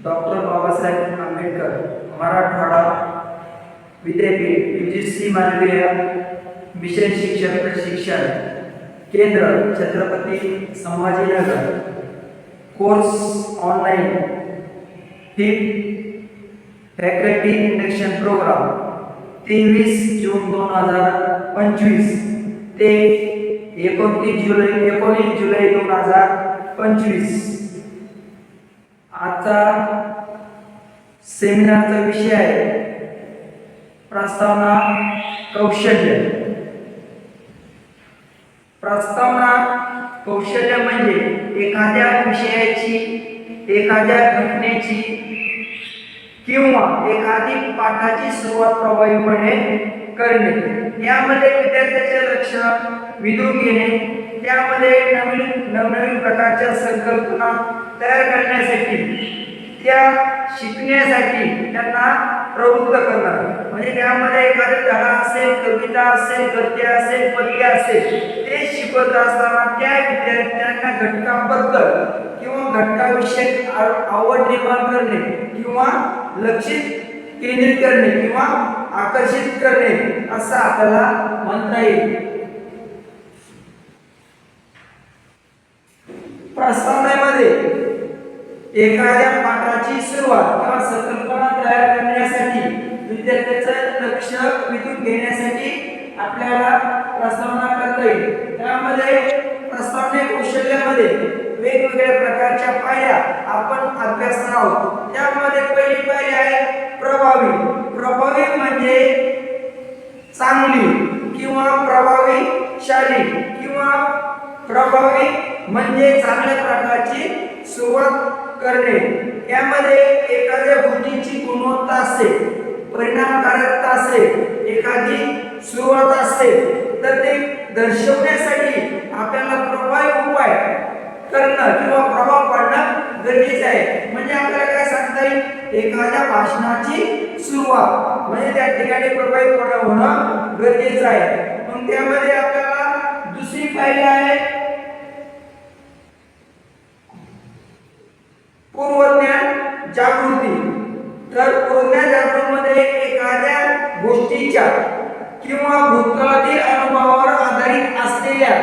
Doctor Babasaheb Ambedkar Marathwada विद्यापीठ UGC माननीय mission शिक्षण प्रशिक्षण केंद्र Chhatrapati Sambhajinagar course online faculty induction program 23 जून 2025 ते 19 जुलै 2025 आजचा सेमिनारचा विषय आहे प्रस्तावना कौशल्य। प्रस्तावना कौशल्य म्हणजे एखाद्या विषयाची, एखाद्या घटनेची किंवा एखादी पाठाची सुरुवात प्रभावीपणे करणे। यामध्ये विद्यार्थ्याचे लक्ष वेधून घेणे, त्यामध्ये नवनवीन प्रकारच्या संकल्पना तयार करण्यासाठी, त्या शिकण्यासाठी त्यांना प्रवृत्त करणं। म्हणजे त्यामध्ये एखादा धडा असेल, कविता असेल, गद्य असेल, पद्य असेल, ते शिकवत असताना त्या विद्यार्थ्यांना घटकाबद्दल किंवा घटकाविषयी आवड निर्माण करणे किंवा लक्षित केंद्रित करणे किंवा आकर्षित करणे असं आपल्याला म्हणता येईल। प्रस्तावनेमध्ये एखाद्या पाठाची सुरुवात किंवा संकल्पना तयार करण्यासाठी विद्यार्थ्याचं लक्ष वेधून घेण्यासाठी आपल्याला प्रस्तावना करता येईल। त्यामध्ये प्रस्तावना कौशल्यामध्ये वेगवेगळ्या प्रकारच्या पायऱ्या आपण अभ्यासणार आहोत। त्यामध्ये पहिली पायरी आहे प्रभावी। प्रभावी म्हणजे चांगली किंवा प्रभावीशाली किंवा प्रभावी म्हणजे चांगल्या प्रकारची सुरुवात करणे। यामध्ये एखाद्या गोष्टीची गुणवत्ता असेल, परिणामकारकता असेल, एखादी सुरुवात असेल तर ते दर्शवण्यासाठी आपल्याला प्रभावी उपाय करणं किंवा प्रभाव पाडणं गरजेचं आहे। म्हणजे आपल्याला काय सांगता येईल, एखाद्या भाषणाची सुरुवात म्हणजे त्या ठिकाणी प्रभावी होणं गरजेचं आहे। मग त्यामध्ये आपल्याला दुसरी पायरी आहे पूर्वज्ञान जागृती। तर पूर्वज्ञान जागृतीमध्ये एखाद्या गोष्टीच्या किंवा भूतकाळातील अनुभवावर आधारित असलेल्या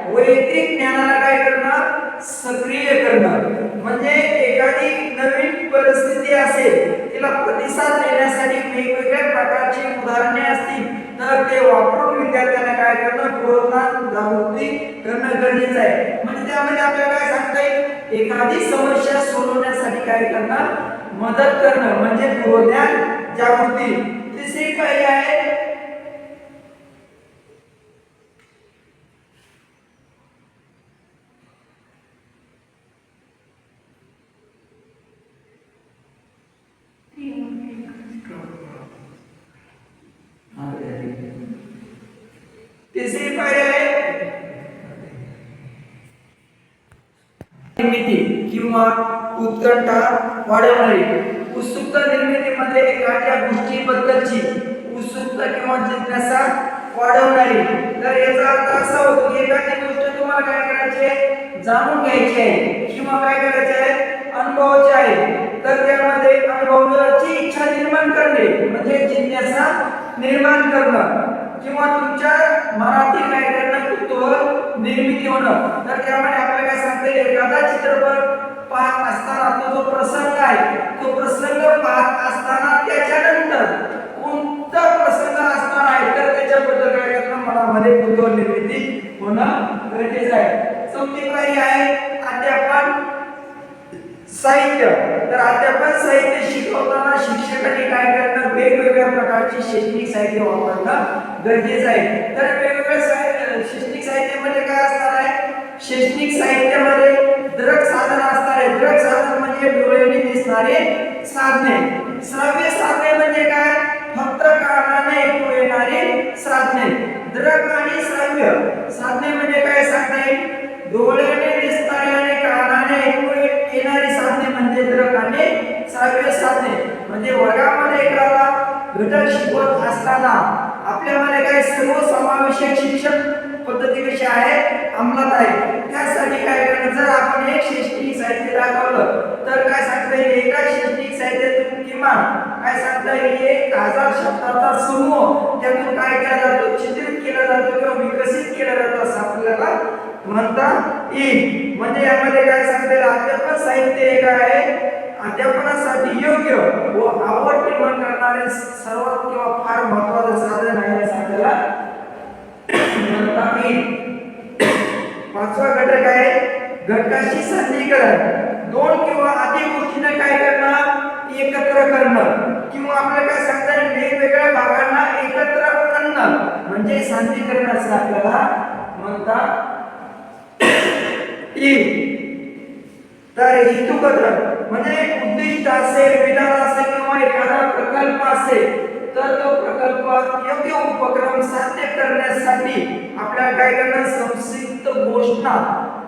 वैयक्तिक ज्ञानाला काय करणं, सक्रिय करणं। म्हणजे एखादी नवीन परिस्थिती असेल, तिला प्रतिसाद देण्यासाठी वेगवेगळ्या प्रकारची उदाहरणे असतील तर ते वापरून विद्यार्थ्यांना काय करणं, पूर्वज्ञान जागृती करणं गरजेचं आहे। म्हणजे त्यामध्ये आपल्याला काय सांगता येईल, एखादी समस्या सोडवण्यासाठी काय करणं, मदत करणं म्हणजे पूर्वज्ञान जागृती। तिसरी पायरी आहे निर्मिती किंवा उत्कंठा वाढवणारी। उत्सुकता निर्मितीमध्ये एखाद्या गोष्टीबद्दलची उत्सुकता किंवा जिज्ञासा वाढवणारी। तर याचा अर्थ असा होतो की एखादी गोष्ट तुम्हाला काय करायची आहे, जाणून घ्यायची आहे किंवा काय करायचे आहे, अनुभवायची आहे। तर त्यामध्ये अनुभवाची इच्छा निर्माण करणे म्हणजे जिज्ञासा निर्माण करणं किंवा तुमच्या मनातील काय करणं, कुतूहल निर्मिती होणं। तर त्यामध्ये आपल्याला काय सांगते, एखादा चित्रपट पाहत असताना तो जो प्रसंग आहे, तो प्रसंग पाहत असताना त्याच्यानंतर कोणता प्रसंग असणार आहे तर त्याच्याबद्दल काय करणं, मनामध्ये कुतूहल निर्मिती होणं गरजेचं आहे। चौथी पायरी आहे अध्यापन साहित्य। तर अध्यापन साहित्य शिकवताना शिक्षकांनी काय करणं, वेगवेगळ्या प्रकारची शैक्षणिक साहित्य वापरणं गरजेचं आहे। तर वेगवेगळ्या शैक्षणिक साहित्यामध्ये काय असणार आहे, शैक्षणिक साहित्यामध्ये द्रक साधन असणार आहे। द्रक साधन म्हणजे डोळ्याने दिसणारे साधने। श्राव्य साधने म्हणजे काय, फक्त कानाने ऐकू येणारी साधने। द्रक आणि श्राव्य साधने म्हणजे काय सांगता येईल, डोळ्याने दिसणारी आणि कानाने ऐकू येणारी साधने म्हणजे द्रक आणि श्राव्य साधने। म्हणजे वर्गामध्ये एखादा घटक शिकवत असताना आपल्यामध्ये काय सर्वसमावेशक शिक्षण पद्धती कशी आहे, अंमलात आहे। त्यासाठी काय करायचं, जर आपण एक शैक्षणिक साहित्य दाखवलं तर काय सांगता येईल, एका शैक्षणिक किमान काय सांगता येईल 1000 शब्दाचा समूह त्यातून काय केला जातो, चित्रित केला जातो किंवा विकसित केला जातो असं आपल्याला म्हणता येईल. म्हणजे यामध्ये काय सांगता येईल, अध्यापन साहित्य हे काय आहे, अध्यापनासाठी योग्य व आवड निर्माण करणारे सर्वात किंवा फार महत्त्वाचं साधन आहे असं आपल्याला म्हणता येईल. पाचवा घटक आहे घटकाशी संधिकरण. दोन किंवा अधिक गोष्टींना काय करणं, एकत्र करणं किंवा आपल्याला काय सांगता येईल वेगवेगळ्या भागांना एकत्र आणणं म्हणजे संधिकरण असं आपल्याला म्हणता येईल. तर हेतुकथन म्हणजे उद्दिष्ट असेल, विधान असेल किंवा एखादा प्रकल्प असेल तर तो प्रकल्प योग्य उपक्रम साध्य करण्यासाठी आपल्याला काय करणं, संक्षिप्त घोषणा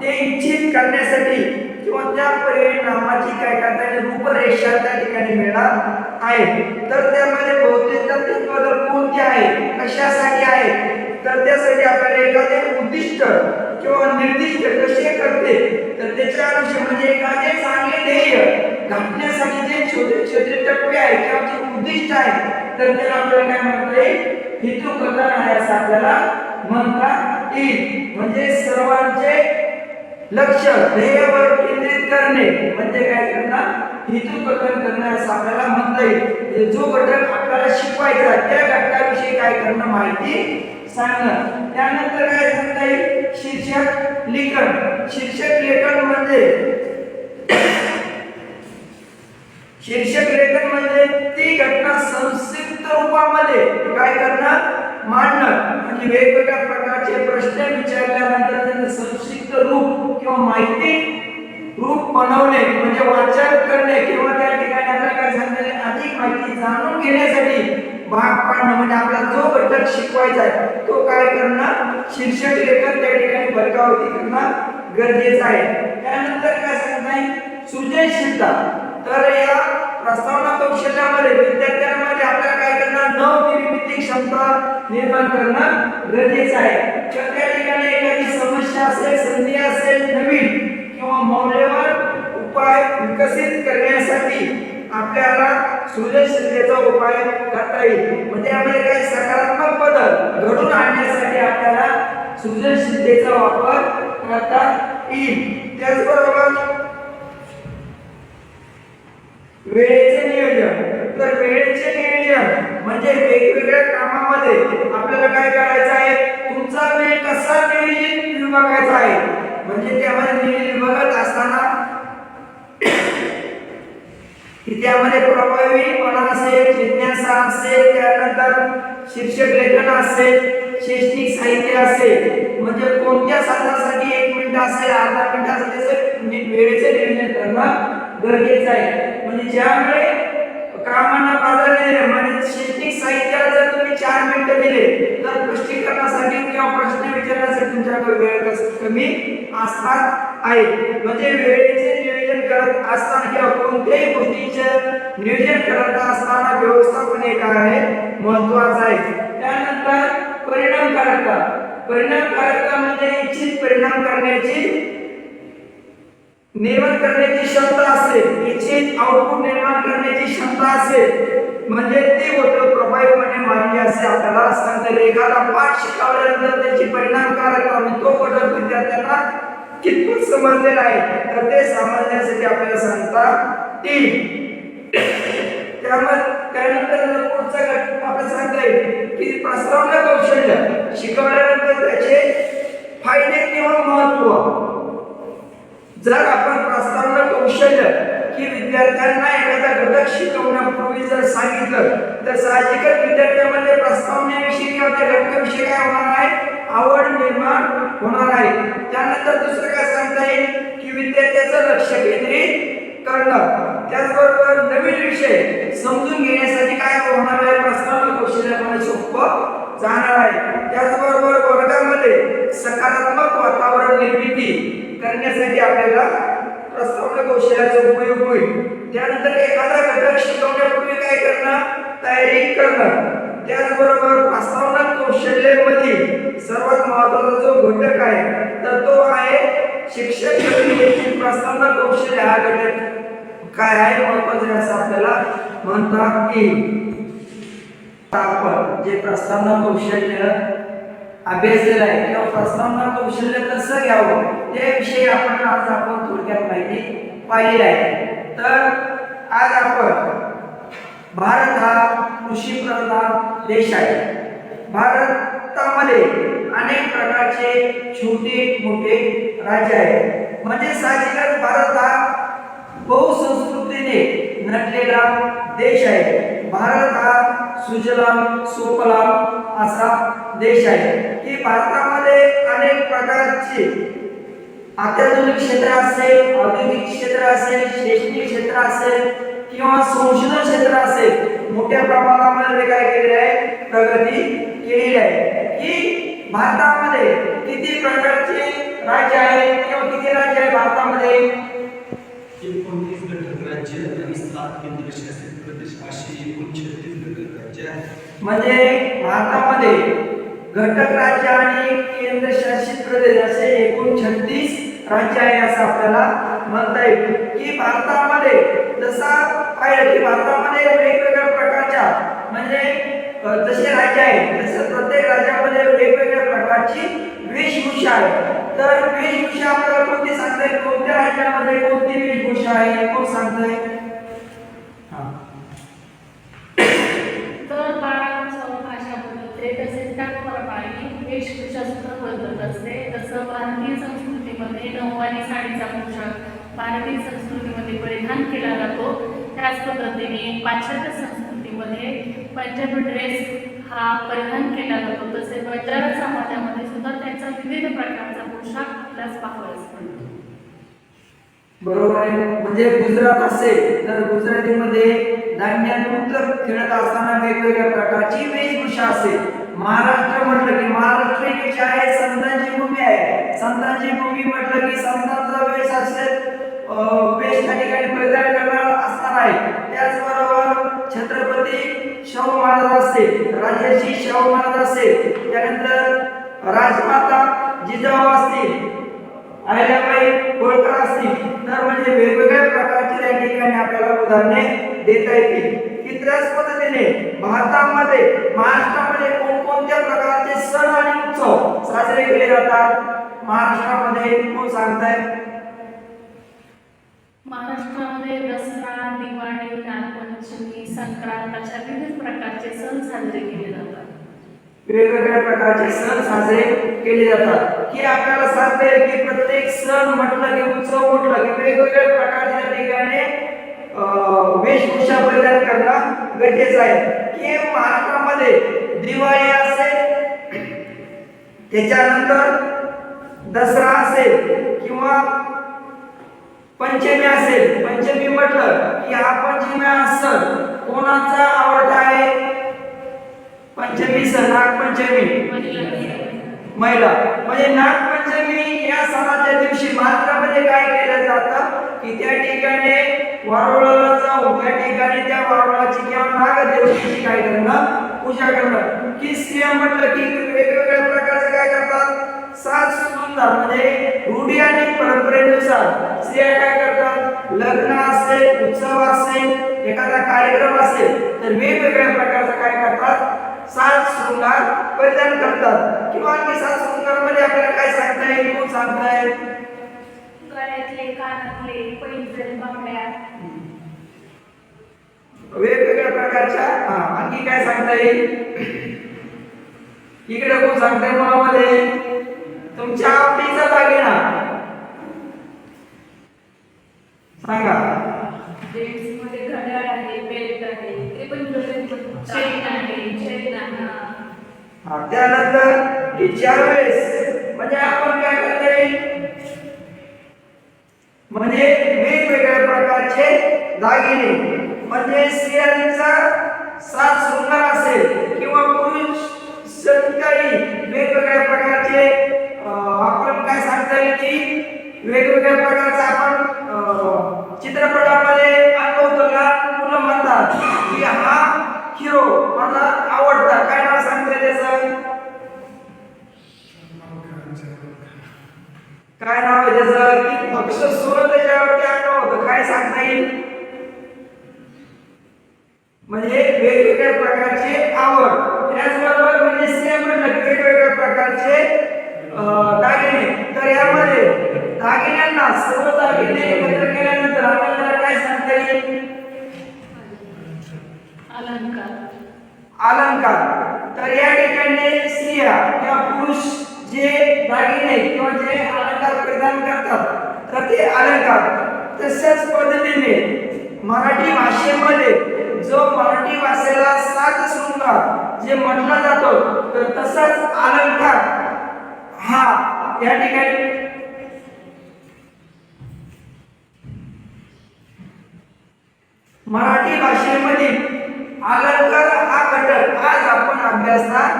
ते इच्छित करण्यासाठी किंवा त्या परिणामाची काय करता येईल रूपरेषा त्या ठिकाणी मिळणार आहे. तर त्यामध्ये बहुतेक बदल कोणते आहे, कशासाठी आहे, तर त्यासाठी आपल्याला एखादे उद्दिष्ट किंवा निर्दिष्ट कसे करते तर त्याच्या अनुसार म्हणजे एखादे चांगले ध्येय गाठण्यासाठी जे छोटे छोटे टप्पे आहेत किंवा जे उद्दिष्ट आहे तर त्याला आपल्याला काय म्हणता येईल, हेतुकथन आहे असं आपल्याला म्हणता येईल. म्हणजे सर्वांचे लक्ष ध्येयावर केंद्रित करणे म्हणजे काय करणं, हेतुकथन करणे असं आपल्याला म्हणता येईल. जो घटक आपल्याला शिकवायचा त्या घटकाविषयी काय करणं, माहिती सांगणं. त्यानंतर काय सांगता येईल, शीर्षक लेखन. शीर्षक लेखन म्हणजे ती घटना संक्षिप्त रूपामध्ये काय करणं, मांडणं. म्हणजे वेगवेगळ्या प्रकारचे प्रश्न विचारल्यानंतर त्यांचे संक्षिप्त रूप किंवा माहिती रूप बनवणे म्हणजे वाचन करणे किंवा त्या ठिकाणी आपल्याला काय सांगते अधिक माहिती जाणून घेण्यासाठी भाग पाडणं म्हणजे आपल्याला जो घटक शिकवायचा आहे तो काय करणं, शीर्षक लेखन त्या ठिकाणी भरकावती करणं गरजेचं आहे. त्यानंतर काय सांगता येईल, सृजनशीलता. तर या प्रस्तावना कौशल्यामध्ये विद्यार्थ्यांमध्ये आपल्याला काय करणं, नवनिर्मिती क्षमता निर्माण करणं गरजेचं आहे. तर त्या ठिकाणी एखादी समस्या असेल, संधी असेल, नवीन किंवा मौल्यवान उपाय विकसित करण्यासाठी आपल्याला सृजनशीलतेचा उपाय करता येईल. म्हणजे यामध्ये काही सकारात्मक बदल घडून आणण्यासाठी आपल्याला सृजनशीलतेचा वापर करता येईल. त्याचबरोबर वेळेचे नियोजन. तर वेळेचे नियोजन म्हणजे वेगवेगळ्या कामामध्ये आपल्याला काय करायचं आहे, तुमचा वेळ कसा नियोजित विभागायचा आहे. म्हणजे त्यामध्ये नियोजन विभागत असताना त्यामध्ये प्रभावीपणा असेल, जिज्ञासा असेल, त्यानंतर शीर्षक लेखन असेल, शैक्षणिक साहित्य असेल, म्हणजे कोणत्या साधनासाठी 1 मिनिट असेल, अर्धा मिनिट असेल, वेळेचे नियोजन करणं गरजेचं आहे. म्हणजे ज्यामुळे कामांना प्राधान्य दिले म्हणजे शैक्षणिक साहित्याला जर तुम्ही 4 मिनिटं दिले तर स्पष्टीकरणासाठी किंवा प्रश्न विचारण्यासाठी तुमच्याकडे वेळ कमी असणार आहे. म्हणजे वेळेचे नियोजन करत असताना किंवा कोणत्याही गोष्टीचे नियोजन करत असताना व्यवस्थापन हे काय आहे, महत्त्वाचं आहे. त्यानंतर परिणामकारकता. परिणामकारकता म्हणजे इच्छित परिणाम करण्याची निर्माण करण्याची क्षमता असेल, इच्छित आउटपुट निर्माण करण्याची क्षमता असेल म्हणजे ते होतं प्रभावीपणे मांडले असे आपल्याला सांगता येईल. एखादा पाठ शिकवल्यानंतर त्याची परिणामकारकता म्हणजे तो घटक विद्यार्थ्यांना कितपत समजलेला आहे तर ते समजण्यासाठी आपल्याला सांगता येईल. त्यानंतर पुढचा घटक आपल्याला सांगता येईल की प्रस्तावना कौशल्य. शिकवल्यानंतर त्याचे फायदे किंवा महत्त्व. जर आपण प्रस्तावना कौशल्य की विद्यार्थ्यांना एखादा घटक शिकवण्यापूर्वी जर सांगितलं तर साहजिकच विद्यार्थ्यांमध्ये प्रस्तावनेविषयी किंवा त्या घटकाविषयी काय होणार आहे, आवड निर्माण होणार आहे. त्यानंतर दुसरं काय सांगता येईल की विद्यार्थ्याचं लक्ष केंद्रित करणं. त्याचबरोबर नवीन विषय समजून घेण्यासाठी काय होणार आहे, प्रस्तावना कौशल्यामुळे सोपं जाणार आहे. त्याचबरोबर वर्गामध्ये सकारात्मक वातावरण निर्मिती करण्यासाठी आपल्याला प्रस्तावना कौशल्याचा उपयोग होईल. त्यानंतर एखादा घटक शिकवण्यापूर्वी काय करणं, तयारी करणं. त्याचबरोबर प्रस्तावना कौशल्यामध्ये सर्वात महत्त्वाचा जो घटक आहे तर तो आहे शिक्षक प्रक्रियेतील प्रस्तावना कौशल्य. हा घटक काय आहे, महत्त्वाचा आहे असं आपल्याला म्हणतात की आपण जे प्रस्तावना कौशल्य अभ्यासलेलं आहे किंवा प्रस्तावना कौशल्य कसं घ्यावं त्याविषयी आपण थोडक्यात माहिती पाहिली आहे. तर आज आपण भारत हा कृषी प्रधान देश आहे. भारतामध्ये अनेक प्रकारचे छोटे मोठे राज्य आहेत. म्हणजे साहजिकच भारत हा बहुसंस्कृतीने नटलेला देश आहे. भारत हा सुजलाम सुफलाम असा देश आहे की भारतामध्ये अनेक प्रकारचे अत्याधुनिक क्षेत्र असेल, औद्योगिक क्षेत्र असेल, शैक्षणिक क्षेत्र असेल किंवा संशोधन क्षेत्र असेल, मोठ्या प्रमाणामध्ये काय केलेले आहे, प्रगती केलेली आहे. की भारतामध्ये किती प्रकारचे राज्य आहेत किंवा किती राज्य आहे भारतामध्ये? 29 घटक राज्य आणि 7 केंद्रशासित प्रदेश अशी एकूण 36 घटक राज्य आहेत. म्हणजे भारतामध्ये घटक राज्य आणि केंद्रशासित प्रदेश असे एकूण 36 राज्य आहे असं आपल्याला म्हणता येईल. की भारतामध्ये जसा पाहिलं की भारतामध्ये वेगवेगळ्या प्रकारच्या म्हणजे जसे राज्य आहेत तसे प्रत्येक राज्यामध्ये वेगवेगळ्या प्रकारची वेशभूषा आहे. तर वेशभूषा आपल्याला कोणती सांगता येईल? कोणत्या राज्यामध्ये कोणती वेशभूषा आहे कोण सांगताय? तर भाषा बदलते तसेच त्याप्रमाणे वेशभूषा सुद्धा बदलत असते. जसं भारतीय संस्कृतीमध्ये नऊवारी साडीचा पोशाख भारतीय संस्कृतीमध्ये परिधान केला जातो. त्याच पद्धतीने पाश्चात्य संस्कृतीमध्ये पंजाबी ड्रेस हा परिधान केला जातो. तसेच बंजारा समाजामध्ये सुद्धा त्यांचा विविध प्रकारचा पोशाख आपल्यास पाहावयास मिळतो. बरोबर आहे. म्हणजे गुजरात असेल तर गुजरातीमध्ये धान्यातून खेळत असताना वेगवेगळ्या प्रकारची वेशभूषा असेल. महाराष्ट्र म्हटलं की महाराष्ट्र ही जी आहे संतांची भूमी आहे. संतांची भूमी म्हटलं की संतांचा वेश असेल वेश त्या ठिकाणी परिधान करणार असणार आहे. त्याचबरोबर छत्रपती शाहू महाराज असेल, राजर्षी शाहू महाराज असेल, त्यानंतर राजमाता जिजाऊ असतील, अहिल्याबाई होळकर असतील, तर म्हणजे वेगवेगळ्या प्रकारचे त्या ठिकाणी आपल्याला उदाहरणे देता येतील. की त्याच पद्धतीने भारतामध्ये महाराष्ट्रामध्ये कोणकोणत्या प्रकारचे सण आणि उत्सव साजरे केले जातात महाराष्ट्रामध्ये कोण सांगताय? महाराष्ट्रामध्ये दसरा, दिवाळी, नागपंचमी, संक्रांत अशा विविध प्रकारचे सण साजरे केले जातात. वेगवेगळ्या प्रकारचे सण साजरे केले जातात. की आपल्याला सांगता येईल की प्रत्येक सण म्हटलं की उत्सव म्हटलं की वेगवेगळ्या प्रकारच्या ठिकाणी वेशभूषा परिधान करणं गरजेचं आहे. की महाराष्ट्रामध्ये दिवाळी असेल, त्याच्यानंतर दसरा असेल किंवा पंचमी असेल. पंचमी म्हटलं की हा पंचमी हा सण कोणाचा आवडता आहे? पंचमी सण नागपंचमी महिला म्हणजे नागपंचमी या सणाच्या दिवशी महाराष्ट्रामध्ये काय केलं जातं की त्या ठिकाणी वारुळाला जाऊन त्या ठिकाणी त्या वारुळाची किंवा नागदेवतेची काय करणं पूजा करणं. की स्त्रिया म्हटलं की वेगवेगळ्या प्रकारचे काय करतात साज सुंदर म्हणजे रूढी आणि परंपरेनुसार स्त्रिया काय करतात लग्न असेल उत्सव असेल एखादा कार्यक्रम असेल तर वेगवेगळ्या प्रकारचा काय करतात साज शृंगार परिधान करतात. किंवा आणखी साज शृंगार मध्ये आपल्याला काय सांगता येईल कोण सांगताय? गळ्यातले कानातले पैंजण बांगड्या वेगवेगळ्या प्रकारच्या आणखी काय सांगता येईल? इकडे कोण सांगताय मनामध्ये? तुमच्या आवडीचा दागिना सांगा. जेंट्स मध्ये घड्याळ आहे, बेल्ट आहे, ते पण चेन आहे, चेन आहे. त्यानंतर ज्यावेळेस म्हणजे आपण काय करता येईल म्हणजे वेगवेगळ्या प्रकारचे दागिने म्हणजे स्त्रियांचा साज शृंगार असेल किंवा पुरुष काही वेगवेगळ्या प्रकारचे आपण काय सांगता येईल की वेगवेगळ्या प्रकारचा आपण चित्रपटामध्ये अनुभवतो का मुलं म्हणतात की हा हिरो माझा आवडता. काय नाव सांगताय त्याचं? काय नाव आहे त्याचं? की अक्षर सोनं त्याच्यावरती आणलं होतं. काय सांगता येईल? म्हणजे वेगवेगळ्या प्रकारचे आवड. त्याचबरोबर म्हणजे स्त्रिया म्हणलं की वेगवेगळ्या प्रकारचे दागिने. तर यामध्ये दागिन्यांना सर्व दागिने एकत्र केल्यानंतर आपल्याला काय सांगता येईल? अलंकार. अलंकार. तर या ठिकाणी स्त्रिया किंवा पुरुष जे दागिने किंवा जे अलंकार परिधान करतात तर ते अलंकार. तशाच पद्धतीने मराठी भाषेमध्ये जो मराठी भाषेला सात शृंगार जे म्हटलं जातो तर तसाच अलंकार हा या ठिकाणी मराठी भाषेमध्ये अलंकार हा घटक आज आपण अभ्यासणार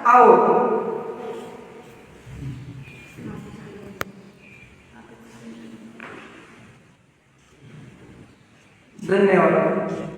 आहोत. धन्यवाद.